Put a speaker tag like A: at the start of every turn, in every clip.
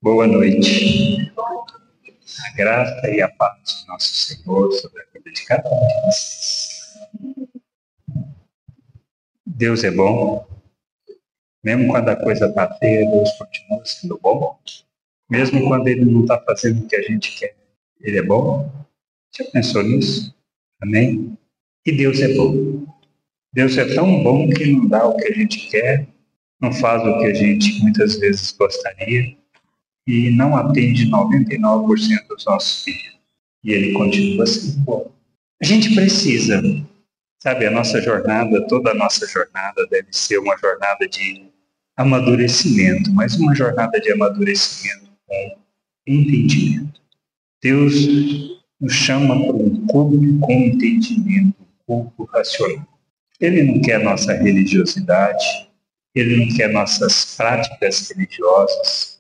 A: Boa noite. A graça e a paz do nosso Senhor sobre a vida de cada um de vocês. Deus é bom. Mesmo quando a coisa está feia, Deus continua sendo bom. Mesmo quando Ele não está fazendo o que a gente quer, Ele é bom. Já pensou nisso? Amém? E Deus é bom. Deus é tão bom que não dá o que a gente quer, não faz o que a gente muitas vezes gostaria e não atende 99% dos nossos pedidos. E Ele continua sendo bom. A gente precisa, sabe, a nossa jornada, toda a nossa jornada deve ser uma jornada de amadurecimento, mas uma jornada de amadurecimento com entendimento. Deus nos chama para um culto com entendimento, um culto racional. Ele não quer nossa religiosidade, Ele não quer nossas práticas religiosas,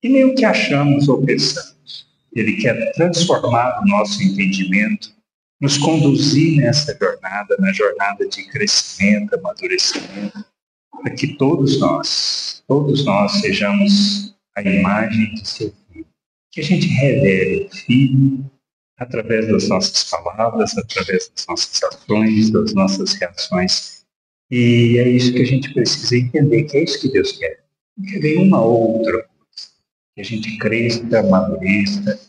A: e nem o que achamos ou pensamos. Ele quer transformar o nosso entendimento, nos conduzir nessa jornada, na jornada de crescimento, amadurecimento, para que todos nós sejamos a imagem de seu Filho. Que a gente revele o Filho através das nossas palavras, através das nossas ações, das nossas reações. E é isso que a gente precisa entender, que é isso que Deus quer. Não quer nenhuma outra coisa. Que a gente cresça, amadureça,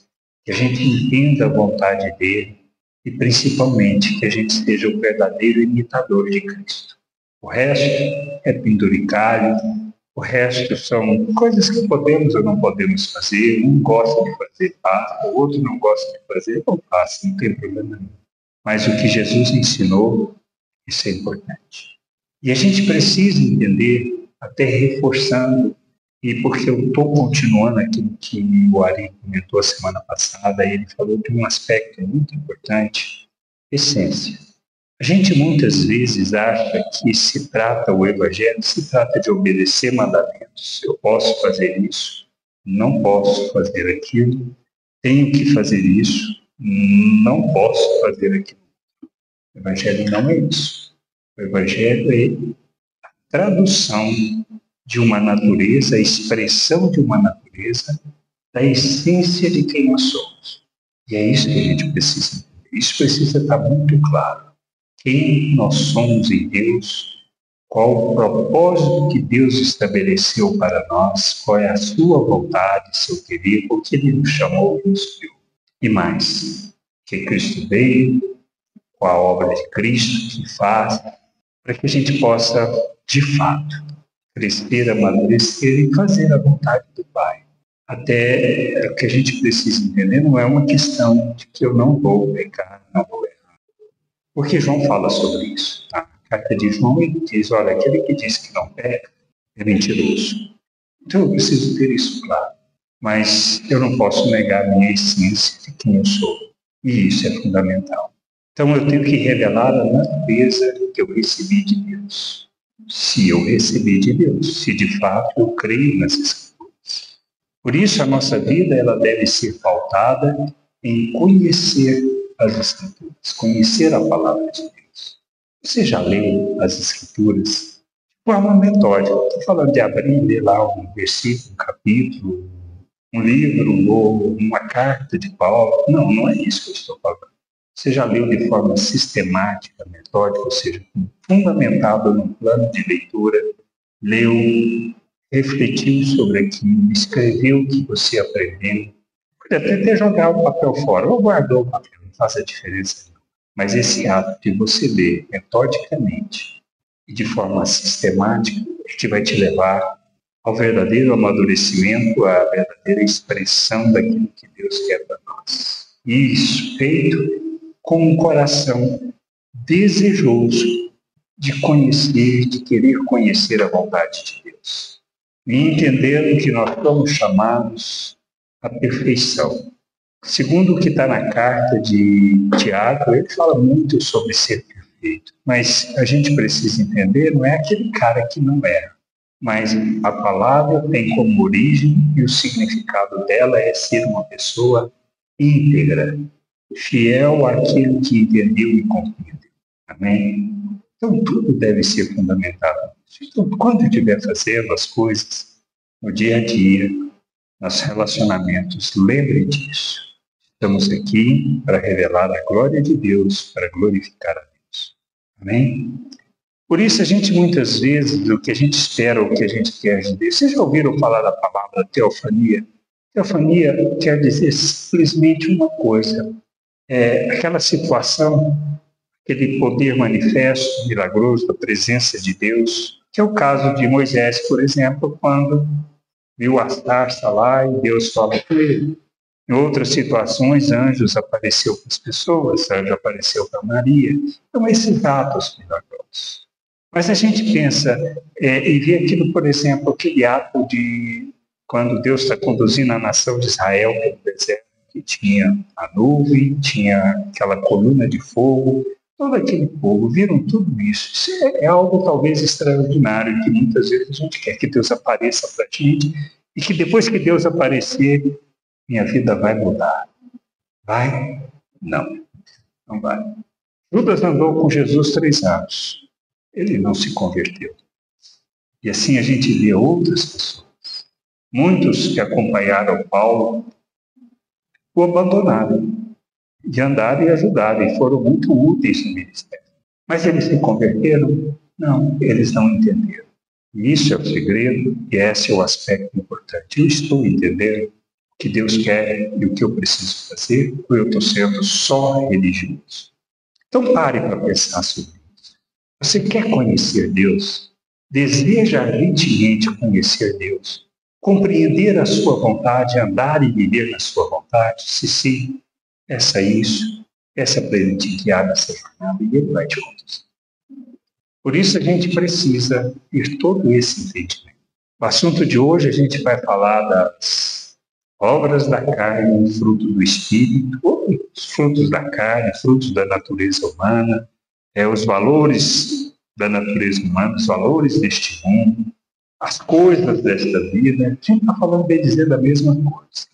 A: que a gente entenda a vontade dEle e, principalmente, que a gente seja o verdadeiro imitador de Cristo. O resto é penduricalho, o resto são coisas que podemos ou não podemos fazer. Um gosta de fazer, faça, o outro não gosta de fazer, não faça, não tem problema nenhum. Mas o que Jesus ensinou, isso é importante. E a gente precisa entender, até reforçando, e porque eu estou continuando aquilo que o Ari comentou a semana passada, e ele falou de um aspecto muito importante, essência. A gente muitas vezes acha que o Evangelho se trata de obedecer mandamentos. Eu posso fazer isso, não posso fazer aquilo, tenho que fazer isso, não posso fazer aquilo. O Evangelho não é isso. O Evangelho é a tradução de uma natureza, a expressão de uma natureza, da essência de quem nós somos. E é isso que a gente precisa entender. Isso precisa estar muito claro. Quem nós somos em Deus, qual o propósito que Deus estabeleceu para nós, qual é a sua vontade, seu querer, o que Ele nos chamou e nos criou. E mais, que Cristo veio, com a obra de Cristo que faz, para que a gente possa, de fato, crescer, amadurecer e fazer a vontade do Pai. Até o que a gente precisa entender não é uma questão de que eu não vou pecar, não vou errar. Porque João fala sobre isso. A carta de João, ele diz, olha, aquele que diz que não peca é mentiroso. Então eu preciso ter isso claro. Mas eu não posso negar a minha essência de quem eu sou. E isso é fundamental. Então eu tenho que revelar a natureza que eu recebi de Deus. Se eu recebi de Deus, se de fato eu creio nas Escrituras. Por isso a nossa vida ela deve ser pautada em conhecer as Escrituras, conhecer a palavra de Deus. Você já leu as Escrituras de forma metódica? Estou falando de abrir e ler lá um versículo, um capítulo, um livro ou uma carta de Paulo. Não, não é isso que eu estou falando. Você já leu de forma sistemática, metódica, ou seja, fundamentado num plano de leitura, leu, refletiu sobre aquilo, escreveu o que você aprendeu, pode até ter jogado o papel fora, ou guardou o papel, não faz a diferença nenhuma. Mas esse ato de você ler metodicamente e de forma sistemática, que vai te levar ao verdadeiro amadurecimento, à verdadeira expressão daquilo que Deus quer para nós. Isso feito com um coração desejoso de conhecer, de querer conhecer a vontade de Deus. E entendendo que nós somos chamados à perfeição. Segundo o que está na carta de Tiago, ele fala muito sobre ser perfeito. Mas a gente precisa entender, não é aquele cara que não erra. Mas a palavra tem como origem e o significado dela é ser uma pessoa íntegra, fiel àquilo que entendeu e compreendeu. Amém? Então, tudo deve ser fundamentado. Então, quando eu estiver fazendo as coisas no dia a dia, nossos relacionamentos. Lembre disso. Estamos aqui para revelar a glória de Deus, para glorificar a Deus. Amém? Por isso, a gente muitas vezes, o que a gente espera, o que a gente quer de Deus. Vocês já ouviram falar da palavra teofania? Teofania quer dizer simplesmente uma coisa. É aquela situação, aquele poder manifesto, milagroso, da presença de Deus, que é o caso de Moisés, por exemplo, quando viu a sarça lá e Deus fala com ele. Em outras situações, anjos apareceu para as pessoas, anjo apareceu para Maria. Então, esses atos milagrosos. Mas a gente pensa e vê aquilo, por exemplo, aquele ato de quando Deus está conduzindo a nação de Israel pelo deserto, que tinha a nuvem, tinha aquela coluna de fogo, todo aquele povo, viram tudo isso. Isso é algo talvez extraordinário, que muitas vezes a gente quer que Deus apareça para a gente, e que depois que Deus aparecer, minha vida vai mudar. Vai? Não, não vai. Judas andou com Jesus 3 anos. Ele não se converteu. E assim a gente vê outras pessoas. Muitos que acompanharam Paulo o abandonaram. De andar e ajudar, e foram muito úteis no ministério. Mas eles se converteram? Não, eles não entenderam. E isso é o segredo, e esse é o aspecto importante. Eu estou entendendo o que Deus quer e o que eu preciso fazer, ou eu estou sendo só religioso? Então pare para pensar sobre isso. Você quer conhecer Deus? Deseja ardentemente conhecer Deus? Compreender a sua vontade, andar e viver na sua vontade? Se sim, peça isso, peça para Ele te guiar nessa jornada e Ele vai te conduzir. Por isso a gente precisa ter todo esse entendimento. O assunto de hoje a gente vai falar das obras da carne, fruto do Espírito, ou os frutos da carne, frutos da natureza humana, os valores da natureza humana, os valores deste mundo, as coisas desta vida. A gente está falando, bem dizer, da mesma coisa.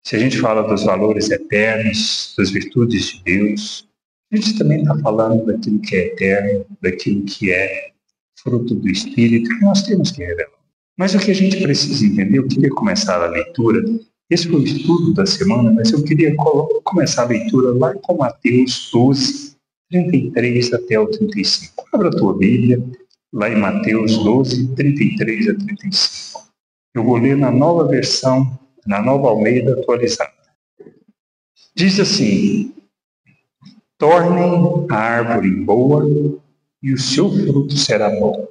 A: Se a gente fala dos valores eternos, das virtudes de Deus, a gente também está falando daquilo que é eterno, daquilo que é fruto do Espírito, que nós temos que revelar. Mas o que a gente precisa entender, eu queria começar a leitura, esse foi o estudo da semana, mas eu queria começar a leitura lá com Mateus 12, 33 até o 35. Abra a tua Bíblia, lá em Mateus 12, 33 a 35. Eu vou ler na nova versão, na Nova Almeida atualizada. Diz assim: tornem a árvore boa e o seu fruto será bom,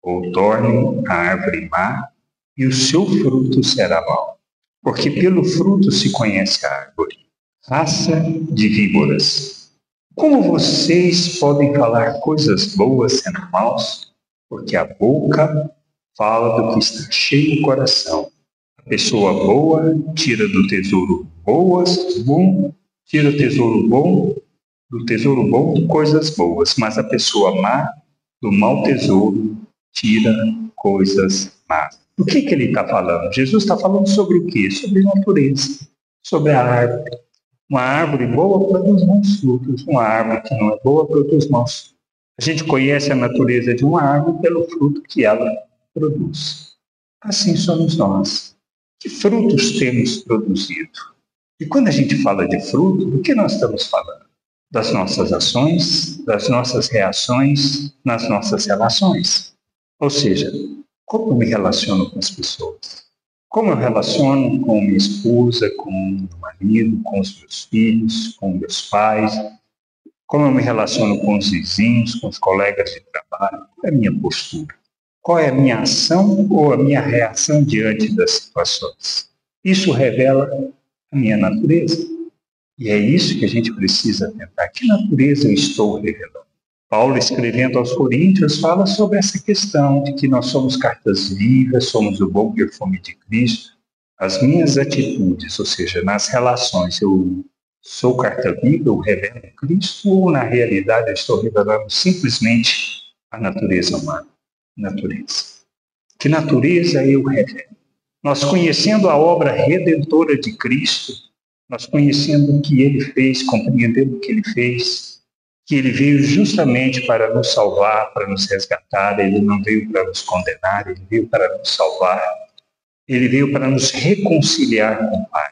A: ou tornem a árvore má e o seu fruto será mau. Porque pelo fruto se conhece a árvore. Raça de víboras, como vocês podem falar coisas boas sendo maus? Porque a boca fala do que está cheio o coração. A pessoa boa tira do tesouro tira do tesouro bom coisas boas, mas a pessoa má do mau tesouro tira coisas más. O que ele está falando? Jesus está falando sobre o quê? Sobre natureza, sobre a árvore. Uma árvore boa produz bons frutos, uma árvore que não é boa produz maus frutos. A gente conhece a natureza de uma árvore pelo fruto que ela produz. Assim somos nós. Que frutos temos produzido? E quando a gente fala de fruto, do que nós estamos falando? Das nossas ações, das nossas reações, nas nossas relações. Ou seja, como eu me relaciono com as pessoas? Como eu relaciono com minha esposa, com meu marido, com os meus filhos, com meus pais? Como eu me relaciono com os vizinhos, com os colegas de trabalho? Qual é a minha postura? Qual é a minha ação ou a minha reação diante das situações? Isso revela a minha natureza. E é isso que a gente precisa tentar. Que natureza eu estou revelando? Paulo, escrevendo aos Coríntios, fala sobre essa questão de que nós somos cartas vivas, somos o bom perfume de Cristo. As minhas atitudes, ou seja, nas relações, eu sou carta viva, eu revelo Cristo, ou na realidade eu estou revelando simplesmente a natureza humana? Natureza. Que natureza eu revelo? Nós conhecendo a obra redentora de Cristo, nós conhecendo o que Ele fez, compreendendo o que Ele fez, que Ele veio justamente para nos salvar, para nos resgatar, Ele não veio para nos condenar, Ele veio para nos salvar. Ele veio para nos reconciliar com o Pai.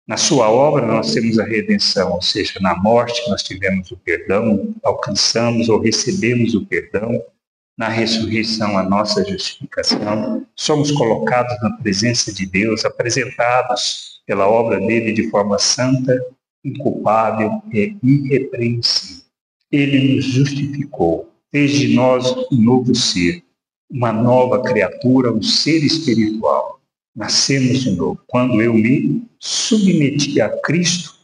A: Na sua obra nós temos a redenção, ou seja, na morte nós tivemos o perdão, alcançamos ou recebemos o perdão. Na ressurreição, a nossa justificação. Somos colocados na presença de Deus, apresentados pela obra dele de forma santa, inculpável e irrepreensível. Ele nos justificou, fez de nós um novo ser, uma nova criatura, um ser espiritual. Nascemos de novo. Quando eu me submeti a Cristo,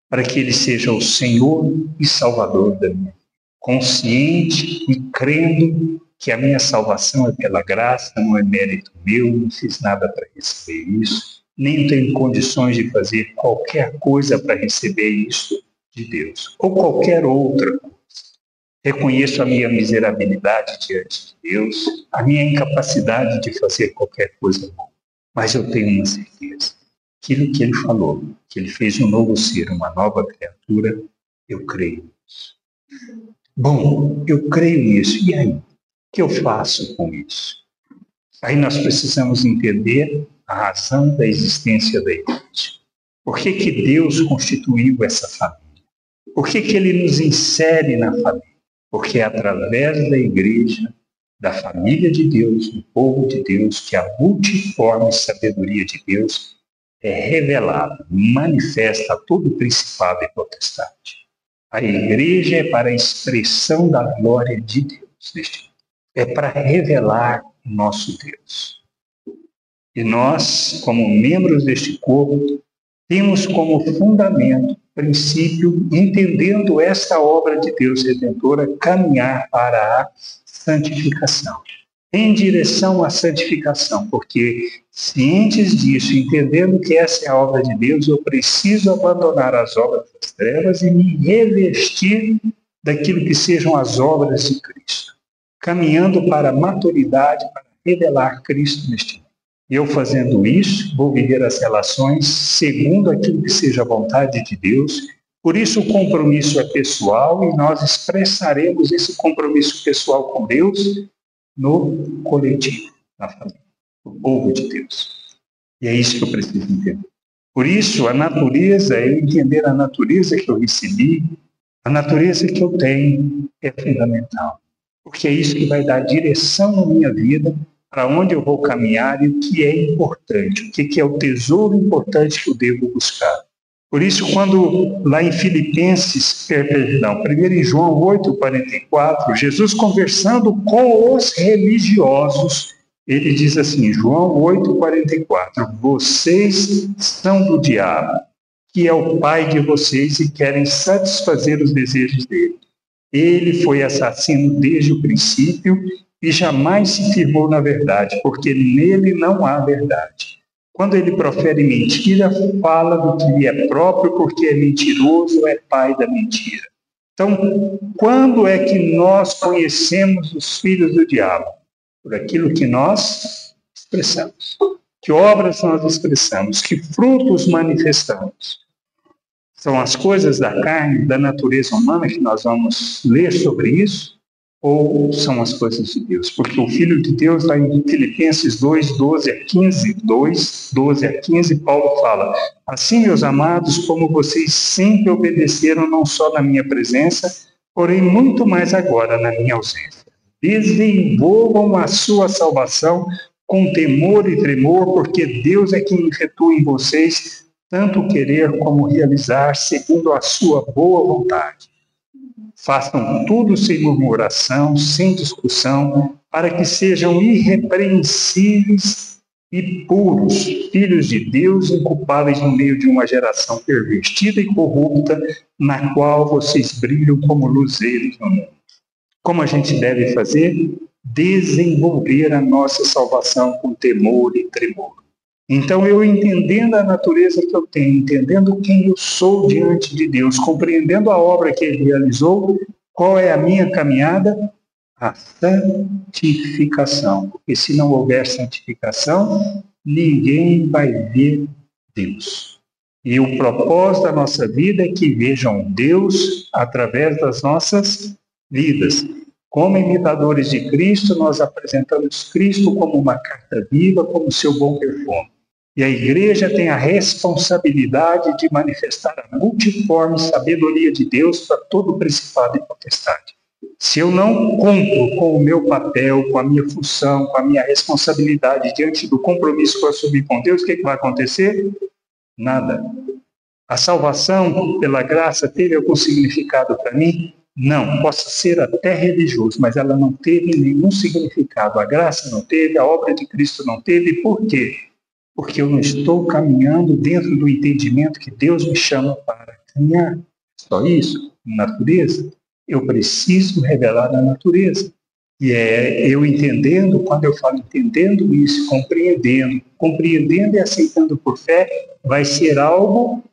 A: para que Ele seja o Senhor e Salvador da minha vida. Consciente e crendo que a minha salvação é pela graça, não é mérito meu, não fiz nada para receber isso, nem tenho condições de fazer qualquer coisa para receber isso de Deus, ou qualquer outra coisa. Reconheço a minha miserabilidade diante de Deus, a minha incapacidade de fazer qualquer coisa boa, mas eu tenho uma certeza. Aquilo que Ele falou, que Ele fez um novo ser, uma nova criatura, eu creio nisso. Bom, eu creio nisso. E aí? O que eu faço com isso? Aí nós precisamos entender a razão da existência da igreja. Por que Deus constituiu essa família? Por que Ele nos insere na família? Porque é através da igreja, da família de Deus, do povo de Deus, que a multiforme sabedoria de Deus é revelada, manifesta a todo principado e potestade. A igreja é para a expressão da glória de Deus neste mundo. É para revelar o nosso Deus. E nós, como membros deste corpo, temos como fundamento, princípio, entendendo esta obra de Deus redentora, caminhar para a santificação. Em direção à santificação, porque cientes disso, entendendo que essa é a obra de Deus, eu preciso abandonar as obras das trevas e me revestir daquilo que sejam as obras de Cristo, caminhando para a maturidade, para revelar Cristo neste mundo. E eu fazendo isso, vou viver as relações segundo aquilo que seja a vontade de Deus. Por isso o compromisso é pessoal e nós expressaremos esse compromisso pessoal com Deus no coletivo, na família, no povo de Deus. E é isso que eu preciso entender. Por isso, a natureza, eu entender a natureza que eu recebi, a natureza que eu tenho é fundamental. Porque é isso que vai dar direção na minha vida, para onde eu vou caminhar e o que é importante, o que é o tesouro importante que eu devo buscar. Por isso, quando lá em Filipenses, primeiro em João 8,44, Jesus conversando com os religiosos, ele diz assim, João 8,44, vocês são do diabo, que é o pai de vocês e querem satisfazer os desejos dele. Ele foi assassino desde o princípio e jamais se firmou na verdade, porque nele não há verdade. Quando ele profere mentira, fala do que lhe é próprio, porque é mentiroso, é pai da mentira. Então, quando é que nós conhecemos os filhos do diabo? Por aquilo que nós expressamos. Que obras nós expressamos, que frutos manifestamos. São as coisas da carne, da natureza humana, que nós vamos ler sobre isso, ou são as coisas de Deus? Porque o Filho de Deus, lá em Filipenses 2, 12 a 15, 2, 12 a 15, Paulo fala, assim, meus amados, como vocês sempre obedeceram, não só na minha presença, porém muito mais agora na minha ausência. Desenvolvam a sua salvação com temor e tremor, porque Deus é quem efetua em vocês tanto querer como realizar, segundo a sua boa vontade. Façam tudo sem murmuração, sem discussão, para que sejam irrepreensíveis e puros, filhos de Deus, inculpáveis no meio de uma geração pervertida e corrupta, na qual vocês brilham como luzeiros no mundo. Como a gente deve fazer? Desenvolver a nossa salvação com temor e tremor. Então, eu entendendo a natureza que eu tenho, entendendo quem eu sou diante de Deus, compreendendo a obra que Ele realizou, qual é a minha caminhada? A santificação. Porque se não houver santificação, ninguém vai ver Deus. E o propósito da nossa vida é que vejam Deus através das nossas vidas. Como imitadores de Cristo, nós apresentamos Cristo como uma carta viva, como seu bom perfume. E a igreja tem a responsabilidade de manifestar a multiforme sabedoria de Deus para todo principado e potestade. Se eu não cumpro com o meu papel, com a minha função, com a minha responsabilidade diante do compromisso que eu assumi com Deus, o que vai acontecer? Nada. A salvação pela graça teve algum significado para mim? Não. Possa ser até religioso, mas ela não teve nenhum significado. A graça não teve, a obra de Cristo não teve. Por quê? Porque eu não estou caminhando dentro do entendimento que Deus me chama para caminhar. Só isso? Natureza? Eu preciso revelar a natureza. E é eu entendendo, quando eu falo entendendo isso, compreendendo e aceitando por fé, vai ser algo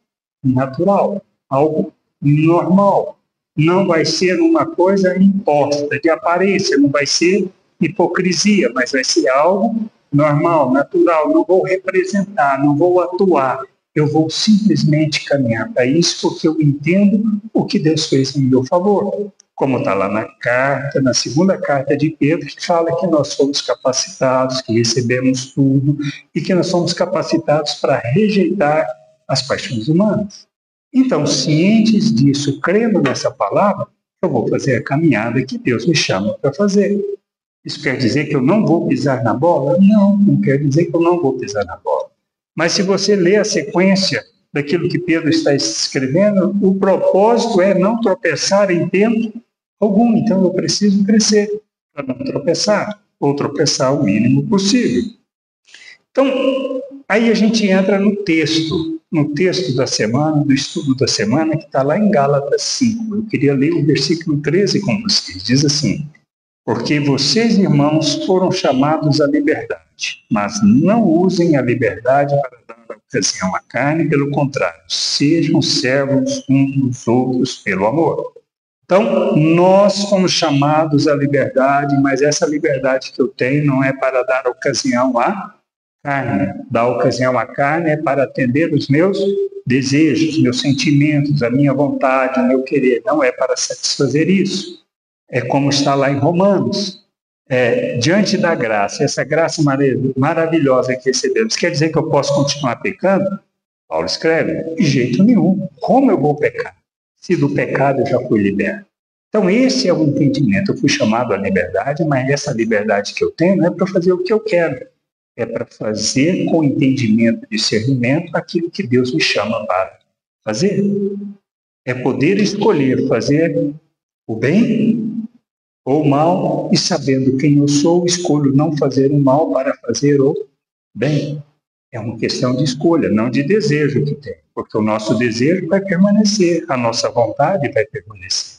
A: natural, algo normal. Não vai ser uma coisa imposta, de aparência, não vai ser hipocrisia, mas vai ser algo normal, natural. Não vou representar, não vou atuar. Eu vou simplesmente caminhar para isso porque eu entendo o que Deus fez em meu favor. Como está lá na carta, na segunda carta de Pedro, que fala que nós somos capacitados, que recebemos tudo e que nós somos capacitados para rejeitar as paixões humanas. Então, cientes disso, crendo nessa palavra, eu vou fazer a caminhada que Deus me chama para fazer. Isso quer dizer que eu não vou pisar na bola? Não quer dizer que eu não vou pisar na bola. Mas se você ler a sequência daquilo que Pedro está escrevendo, o propósito é não tropeçar em tempo algum. Então eu preciso crescer para não tropeçar, ou tropeçar o mínimo possível. Então, aí a gente entra no texto da semana, do estudo da semana, que está lá em Gálatas 5. Eu queria ler o versículo 13 com vocês. Diz assim: porque vocês, irmãos, foram chamados à liberdade, mas não usem a liberdade para dar ocasião à carne, pelo contrário, sejam servos uns dos outros pelo amor. Então, nós fomos chamados à liberdade, mas essa liberdade que eu tenho não é para dar ocasião à carne. Dar ocasião à carne é para atender os meus desejos, meus sentimentos, a minha vontade, o meu querer. Não é para satisfazer isso. É como está lá em Romanos. Diante da graça, essa graça maravilhosa que recebemos, quer dizer que eu posso continuar pecando? Paulo escreve, de jeito nenhum. Como eu vou pecar? Se do pecado eu já fui liberto. Então esse é o entendimento. Eu fui chamado à liberdade, mas essa liberdade que eu tenho não é para fazer o que eu quero. É para fazer com entendimento e discernimento aquilo que Deus me chama para fazer. É poder escolher fazer o bem ou o mal, e sabendo quem eu sou, escolho não fazer o mal para fazer o bem. É uma questão de escolha, não de desejo que tem, porque o nosso desejo vai permanecer, a nossa vontade vai permanecer.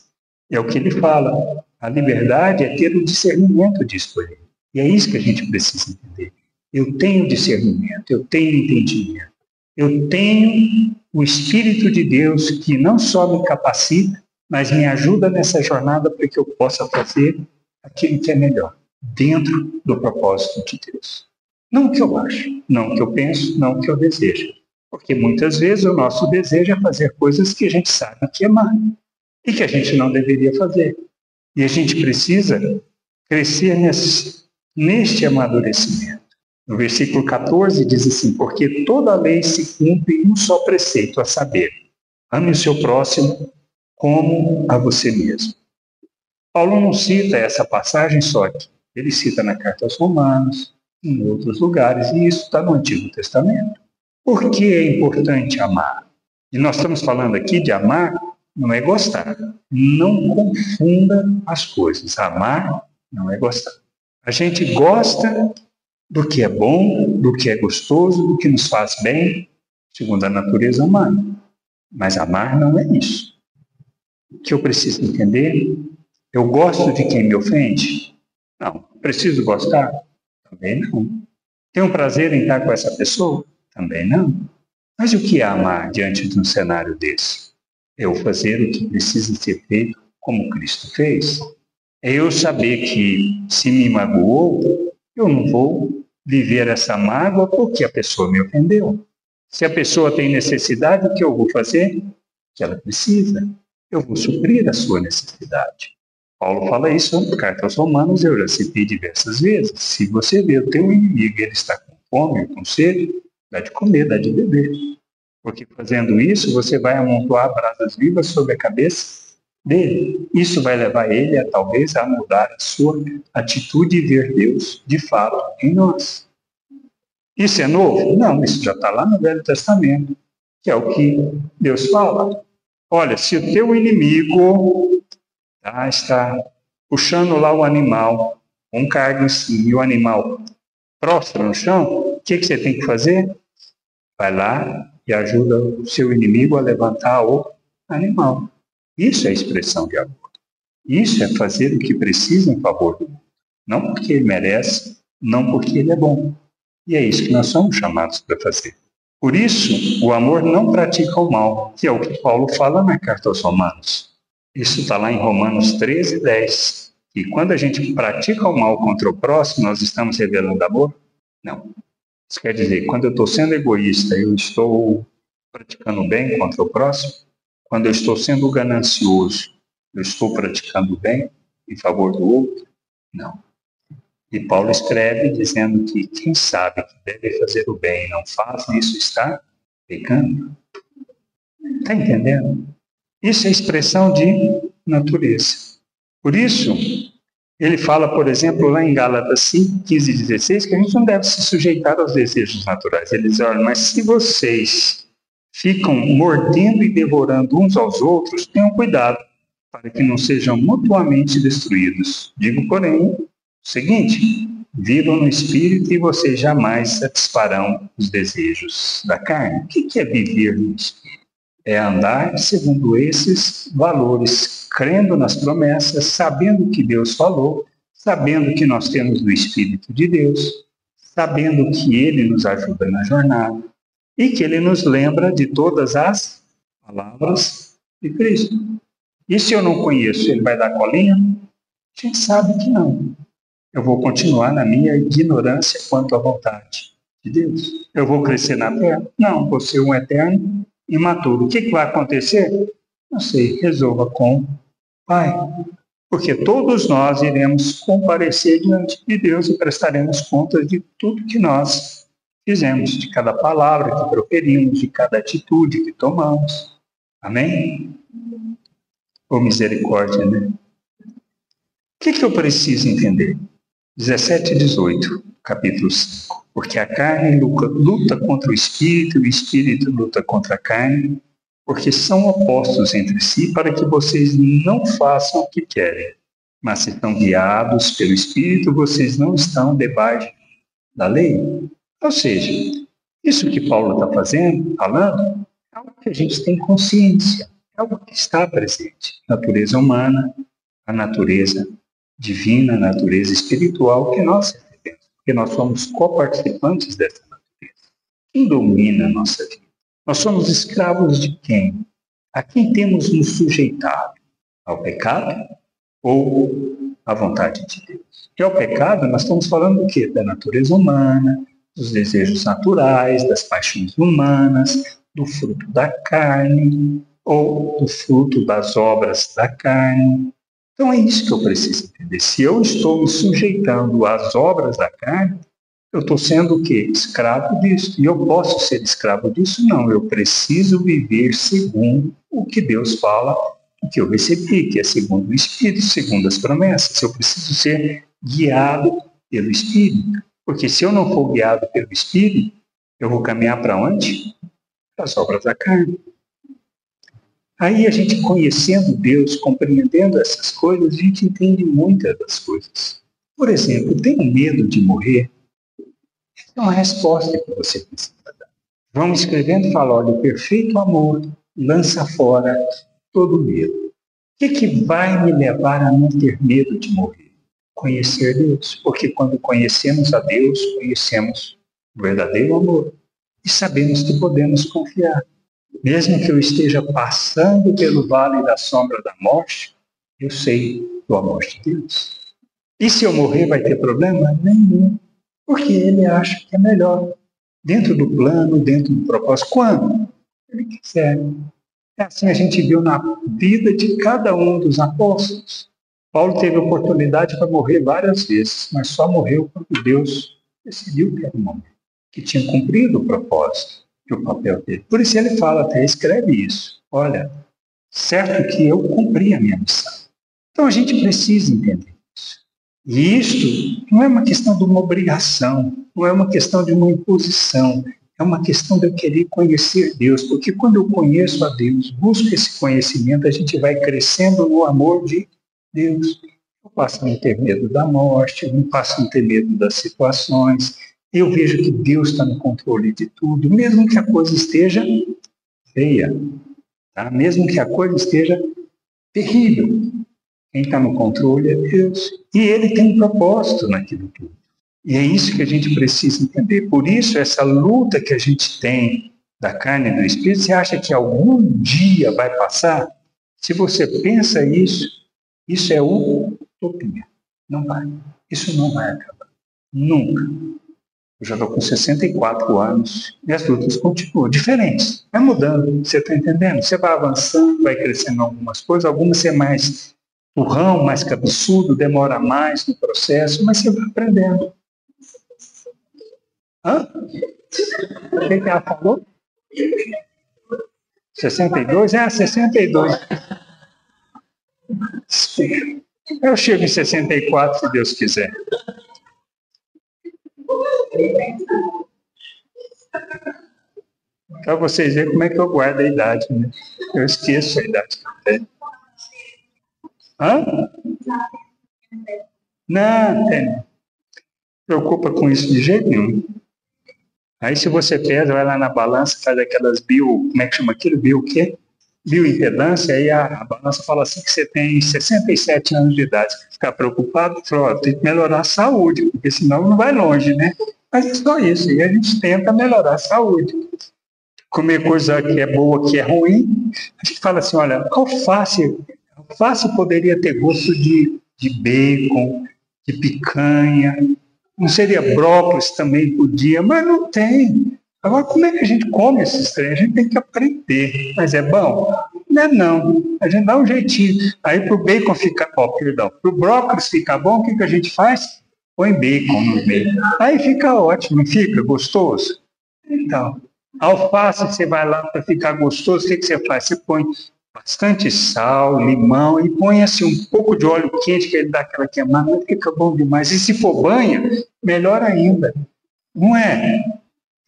A: É o que ele fala. A liberdade é ter o discernimento de escolher. E é isso que a gente precisa entender. Eu tenho discernimento, eu tenho entendimento. Eu tenho o Espírito de Deus que não só me capacita, mas me ajuda nessa jornada para que eu possa fazer aquilo que é melhor, dentro do propósito de Deus. Não o que eu acho, não o que eu penso, não o que eu desejo. Porque muitas vezes o nosso desejo é fazer coisas que a gente sabe que é má e que a gente não deveria fazer. E a gente precisa crescer neste amadurecimento. No versículo 14 diz assim: porque toda a lei se cumpre em um só preceito, a saber, ame o seu próximo como a você mesmo. Paulo não cita essa passagem só aqui. Ele cita na carta aos Romanos, em outros lugares, e isso está no Antigo Testamento. Por que é importante amar? E nós estamos falando aqui de amar, não é gostar. Não confunda as coisas. Amar não é gostar. A gente gosta do que é bom, do que é gostoso, do que nos faz bem, segundo a natureza humana. Mas amar não é isso. O que eu preciso entender? Eu gosto de quem me ofende? Não. Preciso gostar? Também não. Tenho prazer em estar com essa pessoa? Também não. Mas o que é amar diante de um cenário desse? É eu fazer o que precisa ser feito como Cristo fez. É eu saber que se me magoou, eu não vou viver essa mágoa porque a pessoa me ofendeu. Se a pessoa tem necessidade, o que eu vou fazer? O que ela precisa. Eu vou suprir a sua necessidade. Paulo fala isso na carta aos Romanos, eu já citei diversas vezes. Se você vê o teu inimigo, ele está com fome, com sede, dá de comer, dá de beber. Porque fazendo isso, você vai amontoar brasas vivas sobre a cabeça dele. Isso vai levar ele a talvez a mudar a sua atitude e ver Deus de fato em nós. Isso é novo? Não, isso já está lá no Velho Testamento, que é o que Deus fala. Olha, se o teu inimigo está puxando lá o animal, um cargo assim, e o animal prostra no chão, o que você tem que fazer? Vai lá e ajuda o seu inimigo a levantar o animal. Isso é expressão de amor. Isso é fazer o que precisa em favor do outro. Não porque ele merece, não porque ele é bom. E é isso que nós somos chamados para fazer. Por isso, o amor não pratica o mal, que é o que Paulo fala na carta aos Romanos. Isso está lá em Romanos 13, 10. E quando a gente pratica o mal contra o próximo, nós estamos revelando amor? Não. Isso quer dizer, quando eu estou sendo egoísta, eu estou praticando bem contra o próximo? Quando eu estou sendo ganancioso, eu estou praticando bem em favor do outro? Não. E Paulo escreve dizendo que quem sabe que deve fazer o bem e não faz, isso está pecando. Está entendendo? Isso é expressão de natureza. Por isso, ele fala, por exemplo, lá em Gálatas 5, 15 e 16, que a gente não deve se sujeitar aos desejos naturais. Ele diz, olha, mas se vocês ficam mordendo e devorando uns aos outros, tenham cuidado, para que não sejam mutuamente destruídos. Digo, porém, o seguinte, vivam no Espírito e vocês jamais satisfarão os desejos da carne. O que é viver no Espírito? É andar segundo esses valores, crendo nas promessas, sabendo o que Deus falou, sabendo que nós temos o Espírito de Deus, sabendo que Ele nos ajuda na jornada e que Ele nos lembra de todas as palavras de Cristo. E se eu não conheço, Ele vai dar colinha? A gente sabe que não. Eu vou continuar na minha ignorância quanto à vontade de Deus. Eu vou crescer na terra? Não, vou ser um eterno imaturo. O que vai acontecer? Não sei, resolva com o Pai. Porque todos nós iremos comparecer diante de Deus e prestaremos contas de tudo que nós fizemos, de cada palavra que proferimos, de cada atitude que tomamos. Amém? Ô misericórdia, né? O que eu preciso entender? 17 e 18, capítulo 5. Porque a carne luta contra o espírito e o espírito luta contra a carne, porque são opostos entre si para que vocês não façam o que querem. Mas se estão guiados pelo espírito, vocês não estão debaixo da lei. Ou seja, isso que Paulo está falando, é algo que a gente tem consciência, é algo que está presente. Natureza humana, a natureza divina, a natureza espiritual que nós recebemos, porque nós somos coparticipantes dessa natureza. Quem domina a nossa vida? Nós somos escravos de quem? A quem temos nos sujeitado? Ao pecado ou à vontade de Deus? Que é o pecado, nós estamos falando do quê? Da natureza humana, dos desejos naturais, das paixões humanas, do fruto da carne ou do fruto das obras da carne. Então é isso que eu preciso entender. Se eu estou me sujeitando às obras da carne, eu estou sendo o quê? Escravo disso. E eu posso ser escravo disso? Não, eu preciso viver segundo o que Deus fala, o que eu recebi, que é segundo o Espírito, segundo as promessas. Eu preciso ser guiado pelo Espírito. Porque se eu não for guiado pelo Espírito, eu vou caminhar para onde? Para as obras da carne. Aí a gente conhecendo Deus, compreendendo essas coisas, a gente entende muitas das coisas. Por exemplo, tenho medo de morrer? Essa é uma resposta que você precisa dar. Vamos escrevendo e fala, olha, o perfeito amor lança fora todo medo. O que vai me levar a não ter medo de morrer? Conhecer Deus. Porque quando conhecemos a Deus, conhecemos o verdadeiro amor. E sabemos que podemos confiar. Mesmo que eu esteja passando pelo vale da sombra da morte, eu sei do amor de Deus. E se eu morrer, vai ter problema? Nenhum. Porque Ele acha que é melhor. Dentro do plano, dentro do propósito. Quando? Ele quiser. É assim a gente viu na vida de cada um dos apóstolos. Paulo teve oportunidade para morrer várias vezes, mas só morreu quando Deus decidiu que era o momento, que tinha cumprido o propósito e o papel dele. Por isso ele fala, até escreve isso. Olha, certo que eu cumpri a minha missão. Então a gente precisa entender isso. E isto não é uma questão de uma obrigação, não é uma questão de uma imposição, é uma questão de eu querer conhecer Deus, porque quando eu conheço a Deus, busco esse conhecimento, a gente vai crescendo no amor de Deus. Eu passo a não ter medo da morte, eu não passo a não ter medo das situações, eu vejo que Deus está no controle de tudo, mesmo que a coisa esteja feia, tá? Mesmo que a coisa esteja terrível. Quem está no controle é Deus. E Ele tem um propósito naquilo tudo. E é isso que a gente precisa entender. Por isso, essa luta que a gente tem da carne e do espírito, você acha que algum dia vai passar? Se você pensa isso, isso é utopia. Não vai. Isso não vai acabar. Nunca. Eu já estou com 64 anos e as lutas continuam diferentes. Vai mudando, você está entendendo? Você vai avançando, vai crescendo algumas coisas, algumas você é mais turrão, mais cabeçudo, demora mais no processo, mas você vai aprendendo. Hã? O que ela falou? 62? 62. Eu chego em 64, se Deus quiser. Para vocês verem como é que eu guardo a idade, né? Eu esqueço a idade que eu tenho. Hã? Não, não preocupa com isso de jeito nenhum. Aí se você pesa, vai lá na balança, faz aquelas como é que chama aquilo? O quê? Bioimpedância, aí a balança fala assim que você tem 67 anos de idade. Você ficar preocupado, fala, tem que melhorar a saúde, porque senão não vai longe, né? Mas é só isso, e a gente tenta melhorar a saúde. Comer coisa que é boa, que é ruim, a gente fala assim, olha, alface poderia ter gosto de bacon, de picanha, não seria brócolis também podia, mas não tem. Agora, como é que a gente come esses trem? A gente tem que aprender. Mas é bom? Não é não. A gente dá um jeitinho. Aí para o bacon ficar, para o brócolis ficar bom, o que a gente faz? Põe bacon no meio. Aí fica ótimo, fica gostoso. Então, alface, você vai lá para ficar gostoso, o que você faz? Você põe bastante sal, limão e põe assim um pouco de óleo quente, que ele dá aquela queimada, mas fica bom demais. E se for banha, melhor ainda. Não é?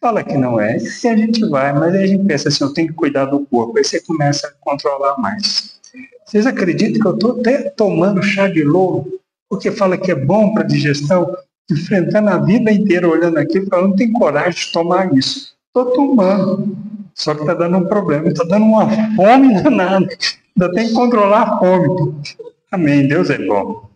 A: Fala que não é, e a gente vai, mas aí a gente pensa assim, eu tenho que cuidar do corpo, aí você começa a controlar mais. Vocês acreditam que eu estou até tomando chá de louro, porque fala que é bom para digestão, enfrentando a vida inteira olhando aquilo, falando, não tem coragem de tomar isso. Estou tomando, só que está dando um problema, está dando uma fome danada, ainda tem que controlar a fome. Amém, Deus é bom.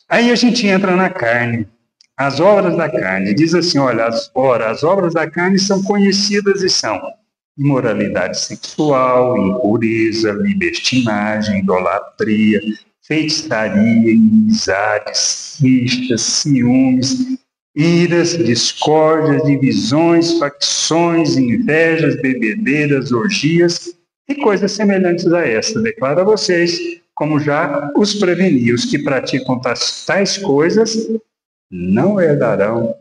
A: Aí a gente entra na carne. As obras da carne, diz assim, olha, as obras da carne são conhecidas e são imoralidade sexual, impureza, libertinagem, idolatria, feitiçaria, inimizades, rixas, ciúmes, iras, discórdias, divisões, facções, invejas, bebedeiras, orgias e coisas semelhantes a essa. Declaro a vocês, como já os preveni, os que praticam tais coisas não herdarão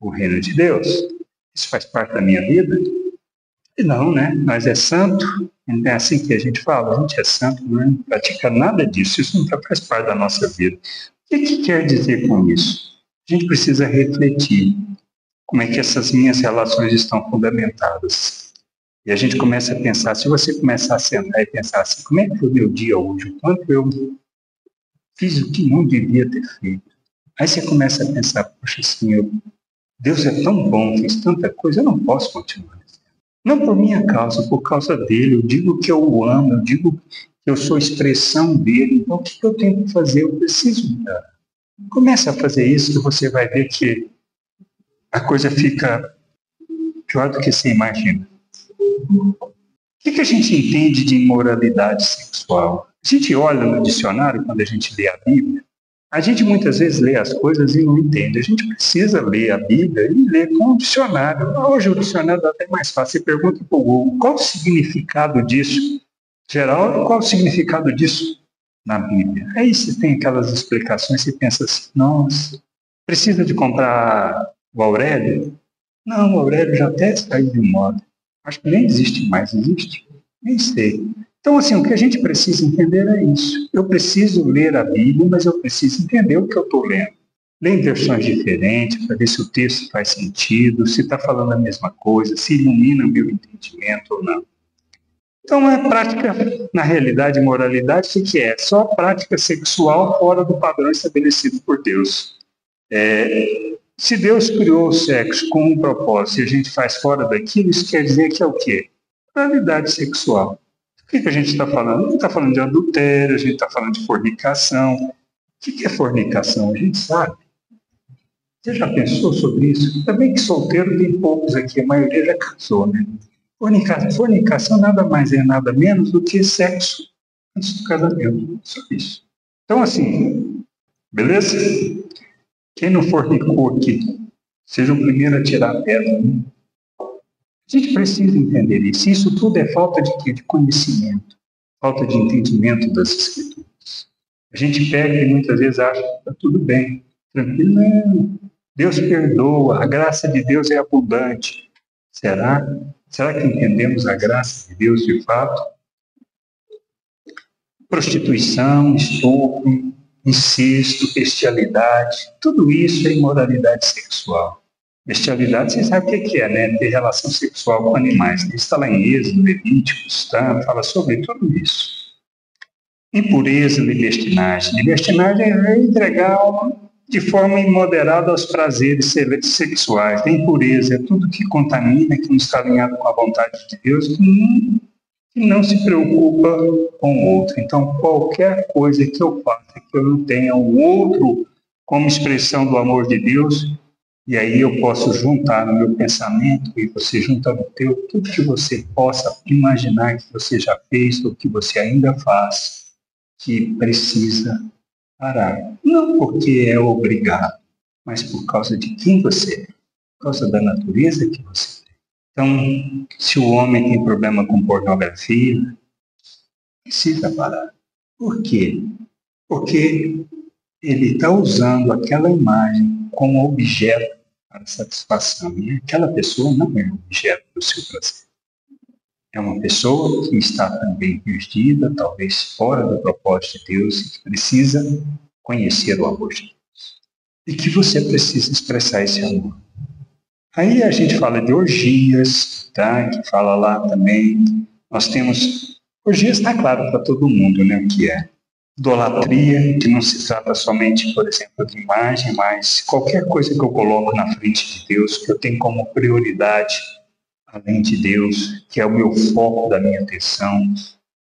A: o reino de Deus. Isso faz parte da minha vida? E não, né? Nós é santo, não é assim que a gente fala, a gente é santo, não pratica nada disso, isso não faz parte da nossa vida. O que quer dizer com isso? A gente precisa refletir como é que essas minhas relações estão fundamentadas. E a gente começa a pensar, se você começar a sentar e pensar assim, como é que foi o meu dia hoje? O quanto eu fiz o que não devia ter feito? Aí você começa a pensar, poxa, Senhor, Deus é tão bom, fez tanta coisa, eu não posso continuar. Não por minha causa, por causa dele. Eu digo que eu o amo, eu digo que eu sou expressão dele. Então, o que eu tenho que fazer? Eu preciso mudar. Comece a fazer isso que você vai ver que a coisa fica pior do que você imagina. O que a gente entende de imoralidade sexual? A gente olha no dicionário, quando a gente lê a Bíblia, a gente muitas vezes lê as coisas e não entende. A gente precisa ler a Bíblia e ler com o dicionário. Hoje o dicionário dá até mais fácil. Você pergunta para o Google, qual o significado disso? Geral, qual o significado disso? na Bíblia. Aí você tem aquelas explicações, você pensa assim, nossa, precisa de comprar o Aurélio? Não, o Aurélio já até saiu de moda. Acho que nem existe mais, existe? Nem sei. Então, assim, o que a gente precisa entender é isso. Eu preciso ler a Bíblia, mas eu preciso entender o que eu estou lendo. Ler em versões diferentes, para ver se o texto faz sentido, se está falando a mesma coisa, se ilumina o meu entendimento ou não. Então, é prática, na realidade, moralidade, o que é? Só prática sexual fora do padrão estabelecido por Deus. Se Deus criou o sexo com um propósito e a gente faz fora daquilo, isso quer dizer que é o quê? Moralidade sexual. O que a gente está falando? Não está falando de adultério, a gente está falando de fornicação. O que é fornicação? A gente sabe. Você já pensou sobre isso? Também que solteiro tem poucos aqui, a maioria já casou, né? Fornicação nada mais é nada menos do que sexo antes do casamento. Só isso. Então, assim, beleza? Quem não fornicou aqui, seja o primeiro a tirar a pedra. Né? A gente precisa entender isso. Isso tudo é falta de quê? De conhecimento, falta de entendimento das Escrituras. A gente pega e muitas vezes acha que está tudo bem, tranquilo. Não. Deus perdoa, a graça de Deus é abundante. Será? Será que entendemos a graça de Deus de fato? Prostituição, estupro, incesto, bestialidade, tudo isso é imoralidade sexual. Bestialidade, você sabe o que é, né? Ter relação sexual com animais. Isso está lá em Êxodo, Levíticos, tá? Fala sobre tudo isso. Impureza, libertinagem. Libertinagem é entregar a alma de forma imoderada aos prazeres sexuais. A impureza é tudo que contamina, que não está alinhado com a vontade de Deus, que não se preocupa com o outro. Então, qualquer coisa que eu faça, que eu não tenha o outro como expressão do amor de Deus, e aí eu posso juntar no meu pensamento, e você junta no teu, tudo que você possa imaginar que você já fez, ou que você ainda faz, que precisa parar. Não porque é obrigado, mas por causa de quem você é, por causa da natureza que você tem. Então, se o homem tem problema com pornografia, precisa parar. Por quê? Porque ele está usando aquela imagem como objeto para satisfação. E aquela pessoa não é objeto do seu prazer. É uma pessoa que está também perdida, talvez fora do propósito de Deus, e que precisa conhecer o amor de Deus. E que você precisa expressar esse amor. Aí a gente fala de orgias, tá? Que fala lá também. Nós temos... Orgias está claro para todo mundo, né? O que é. Idolatria, que não se trata somente, por exemplo, de imagem, mas qualquer coisa que eu coloco na frente de Deus, que eu tenho como prioridade, além de Deus, que é o meu foco da minha atenção. Ou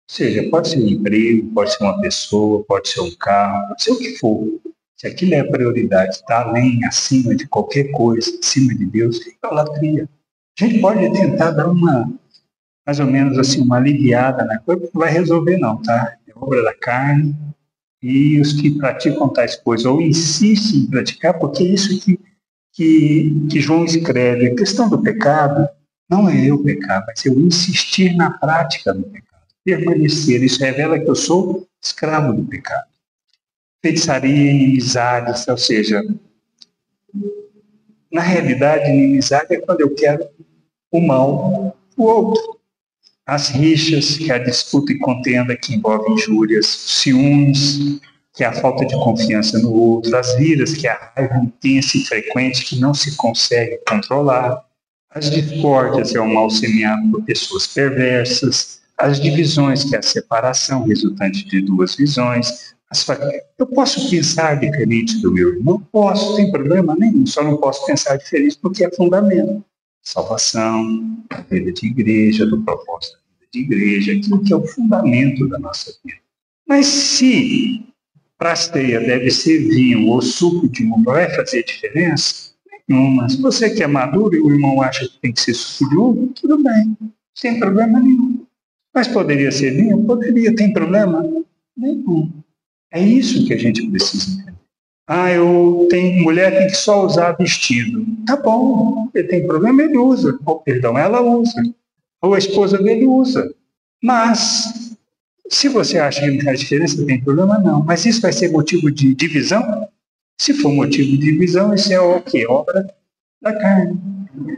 A: seja, pode ser um emprego, pode ser uma pessoa, pode ser um carro, pode ser o que for. Se aquilo é a prioridade, está além, acima de qualquer coisa, acima de Deus, é idolatria. A gente pode tentar dar mais ou menos assim, uma aliviada na coisa, não vai resolver não, tá? É obra da carne, e os que praticam tais coisas, ou insistem em praticar, porque é isso que João escreve. A questão do pecado não é eu pecar, mas eu insistir na prática do pecado. Permanecer, isso revela que eu sou escravo do pecado. Feitiçaria, inimizades, ou seja, na realidade, inimizade é quando eu quero o mal do outro. As rixas, que é a disputa e contenda que envolve injúrias, ciúmes, que é a falta de confiança no outro, as iras, que é a raiva intensa e frequente que não se consegue controlar, as discórdias, é o mal semeado por pessoas perversas, as divisões, que é a separação resultante de duas visões. Eu posso pensar diferente do meu irmão? Posso, tem problema nenhum, só não posso pensar diferente porque é fundamento. Salvação, da vida de igreja, do propósito da vida de igreja, aquilo que é o fundamento da nossa vida. Mas se para a ceia deve ser vinho ou suco de uva, vai fazer diferença? Nenhuma. Se você que é maduro e o irmão acha que tem que ser suco de uva, tudo bem, sem problema nenhum. Mas poderia ser vinho? Poderia, tem problema? Nenhum. É isso que a gente precisa entender. Mulher tem que só usar vestido. Tá bom, ele tem problema, ele usa. Ou, perdão, ela usa. Ou a esposa dele usa. Mas Se você acha que não faz diferença, não tem problema não. Mas isso vai ser motivo de divisão? Se for motivo de divisão, isso é o quê? Obra da carne.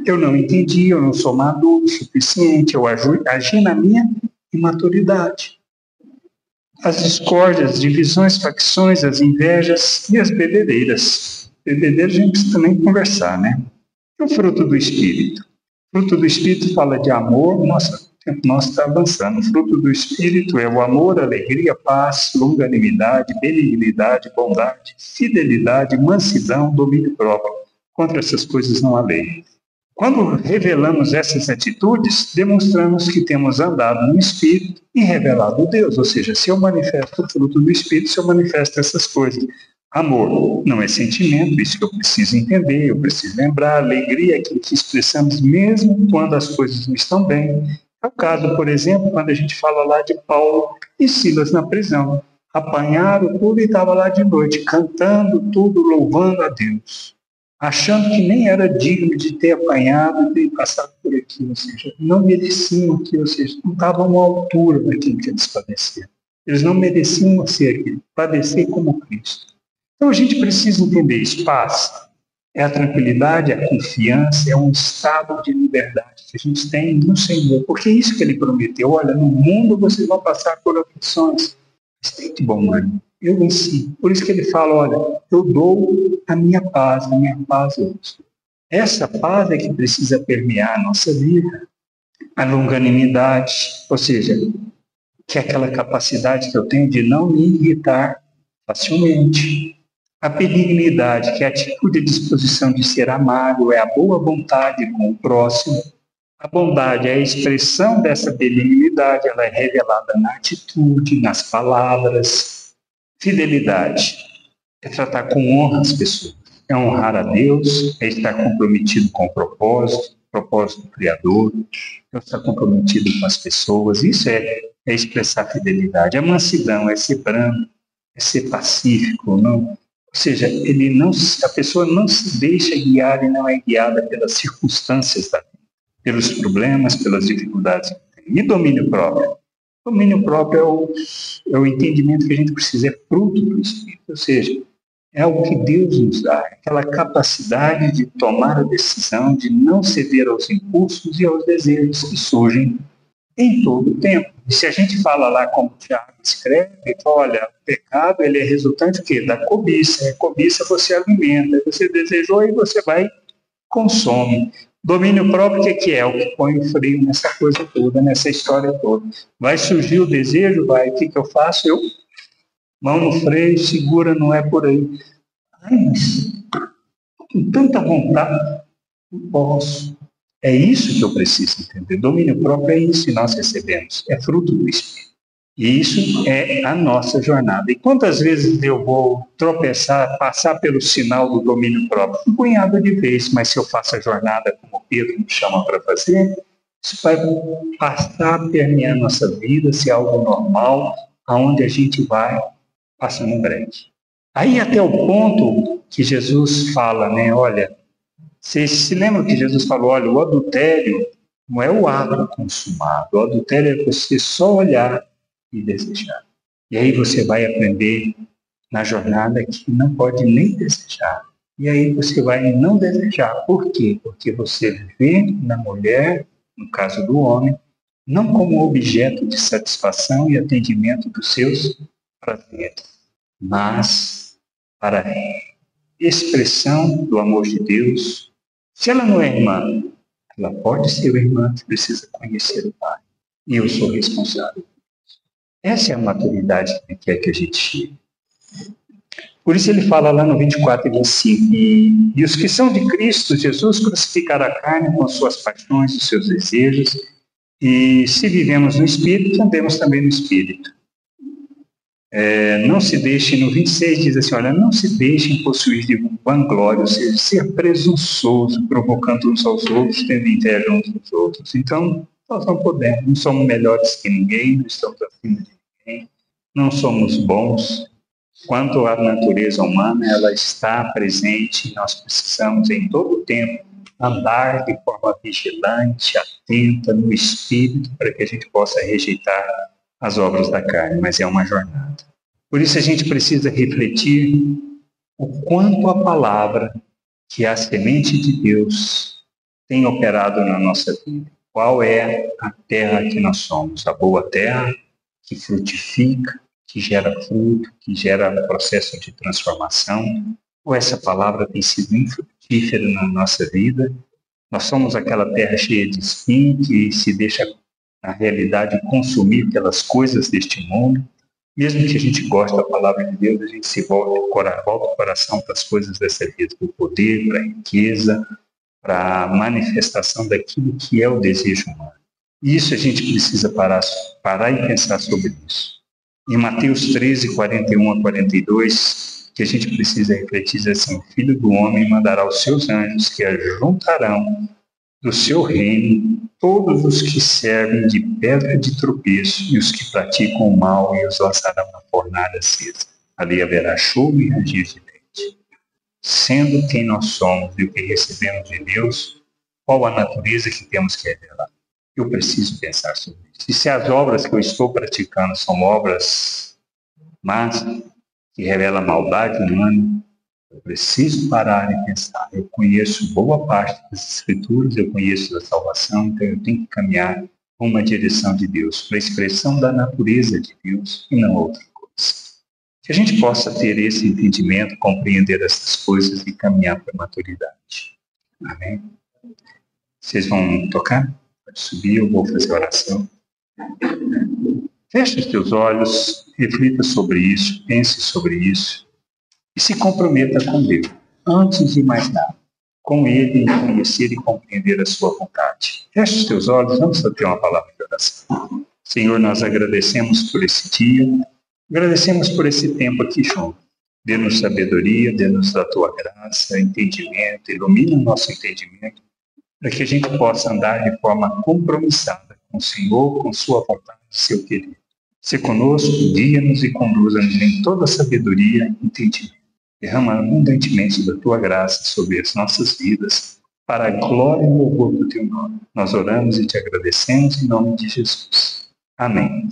A: Eu não entendi, eu não sou maduro o suficiente, eu agi na minha imaturidade. As discórdias, divisões, facções, as invejas e as bebedeiras. Bebedeiras a gente precisa também conversar, né? É o fruto do Espírito. O fruto do Espírito fala de amor. Nossa, o tempo nosso está avançando. O fruto do Espírito é o amor, alegria, paz, longanimidade, benignidade, bondade, fidelidade, mansidão, domínio próprio. Contra essas coisas não há lei. Quando revelamos essas atitudes, demonstramos que temos andado no Espírito e revelado Deus. Ou seja, se eu manifesto o fruto do Espírito, se eu manifesto essas coisas. Amor não é sentimento, isso que eu preciso entender, eu preciso lembrar. Alegria é aquilo que expressamos mesmo quando as coisas não estão bem. É o caso, por exemplo, quando a gente fala lá de Paulo e Silas na prisão. Apanharam tudo e estava lá de noite, cantando tudo, louvando a Deus. Achando que nem era digno de ter apanhado e ter passado por aquilo, ou seja, não mereciam aquilo, ou seja, não estavam à altura daquilo que eles padeceram. Eles não mereciam ser aquilo, padecer como Cristo. Então a gente precisa entender isso. Paz é a tranquilidade, é a confiança, é um estado de liberdade que a gente tem no Senhor, porque é isso que Ele prometeu. Olha, no mundo vocês vão passar por aflições, mas tem de bom ânimo. Eu venci. Por isso que Ele fala, olha, eu dou a minha paz eu dou. Essa paz é que precisa permear a nossa vida. A longanimidade, ou seja, que é aquela capacidade que eu tenho de não me irritar facilmente. A benignidade, que é a atitude e disposição de ser amável, é a boa vontade com o próximo. A bondade é a expressão dessa benignidade, ela é revelada na atitude, nas palavras. Fidelidade é tratar com honra as pessoas, é honrar a Deus, é estar comprometido com o propósito criador, é estar comprometido com as pessoas. Isso é expressar fidelidade. A mansidão é ser brando, é ser pacífico, não. Ou seja, a pessoa não se deixa guiar e não é guiada pelas circunstâncias da vida, pelos problemas, pelas dificuldades. E domínio próprio. Domínio próprio é o entendimento que a gente precisa, é fruto do Espírito. Ou seja, é algo que Deus nos dá, aquela capacidade de tomar a decisão, de não ceder aos impulsos e aos desejos que surgem em todo o tempo. E se a gente fala lá como o Tiago escreve, olha, o pecado ele é resultante do quê? Da cobiça. A cobiça você alimenta, você desejou e você vai consome. Domínio próprio, o que é? O que põe o freio nessa coisa toda, nessa história toda. Vai surgir o desejo, vai, o que eu faço? Eu, mão no freio, segura, não é por aí. Ai, mas com tanta vontade, não posso. É isso que eu preciso entender. Domínio próprio é isso que nós recebemos. É fruto do Espírito. E isso é a nossa jornada. E quantas vezes eu vou tropeçar, passar pelo sinal do domínio próprio? Um punhado de vezes, mas se eu faço a jornada como Pedro me chama para fazer, isso vai passar a permear a nossa vida, ser algo normal, aonde a gente vai passando breque. Aí até o ponto que Jesus fala, né? Olha, vocês se lembram que Jesus falou, olha, o adultério não é o ato consumado, o adultério é você só olhar e desejar. E aí você vai aprender na jornada que não pode nem desejar. E aí você vai não desejar. Por quê? Porque você vê na mulher, no caso do homem, não como objeto de satisfação e atendimento dos seus prazeres, mas para expressão do amor de Deus. Se ela não é irmã, ela pode ser irmã, que precisa conhecer o Pai. E eu sou responsável. Essa é a maturidade que ele quer que a gente chegue. Por isso ele fala lá no 24 e 25, e os que são de Cristo, Jesus crucificará a carne com suas paixões e seus desejos, e se vivemos no Espírito, andemos também no Espírito. Não se deixem, no 26 diz assim, olha, não se deixem possuir de vanglória, ou seja, ser presunçoso, provocando uns aos outros, tendo inveja uns dos outros. Então, nós não podemos, não somos melhores que ninguém, não estamos acima de ninguém, não somos bons. Quanto à natureza humana, ela está presente, nós precisamos em todo o tempo andar de forma vigilante, atenta, no espírito, para que a gente possa rejeitar as obras da carne, mas é uma jornada. Por isso a gente precisa refletir o quanto a palavra, que é a semente de Deus, tem operado na nossa vida. Qual é a terra que nós somos? A boa terra que frutifica, que gera fruto, que gera processo de transformação? Ou essa palavra tem sido infrutífera na nossa vida? Nós somos aquela terra cheia de espinho que se deixa, na realidade, consumir pelas coisas deste mundo. Mesmo que a gente goste da palavra de Deus, a gente se volta o coração para as coisas dessa vida, para o poder, para a riqueza, para a manifestação daquilo que é o desejo humano. E isso a gente precisa parar e pensar sobre isso. Em Mateus 13, 41 a 42, que a gente precisa refletir, diz assim: o Filho do Homem mandará os seus anjos que ajuntarão do seu reino todos os que servem de pedra de tropeço e os que praticam o mal, e os lançarão na fornalha acesa. Ali haverá choro e ranger de dente. Sendo quem nós somos e o que recebemos de Deus, qual a natureza que temos que revelar? Eu preciso pensar sobre isso. E se as obras que eu estou praticando são obras más, que revelam maldade humana, eu preciso parar e pensar. Eu conheço boa parte das Escrituras, eu conheço da salvação, então eu tenho que caminhar uma direção de Deus, para a expressão da natureza de Deus e não outra coisa. Que a gente possa ter esse entendimento, compreender essas coisas e caminhar para a maturidade. Amém? Vocês vão tocar? Pode subir, eu vou fazer a oração. Feche os teus olhos, reflita sobre isso, pense sobre isso e se comprometa com Deus, antes de mais nada, com Ele, em conhecer e compreender a sua vontade. Feche os teus olhos, vamos ter uma palavra de oração. Senhor, nós agradecemos por esse dia, agradecemos por esse tempo aqui junto. Dê-nos sabedoria, dê-nos da tua graça, entendimento, ilumina o nosso entendimento, para que a gente possa andar de forma compromissada com o Senhor, com sua vontade e seu querer. Se conosco, guia-nos e conduza-nos em toda sabedoria e entendimento. Derrama abundantemente da tua graça sobre as nossas vidas, para a glória e louvor do teu nome. Nós oramos e te agradecemos em nome de Jesus. Amém.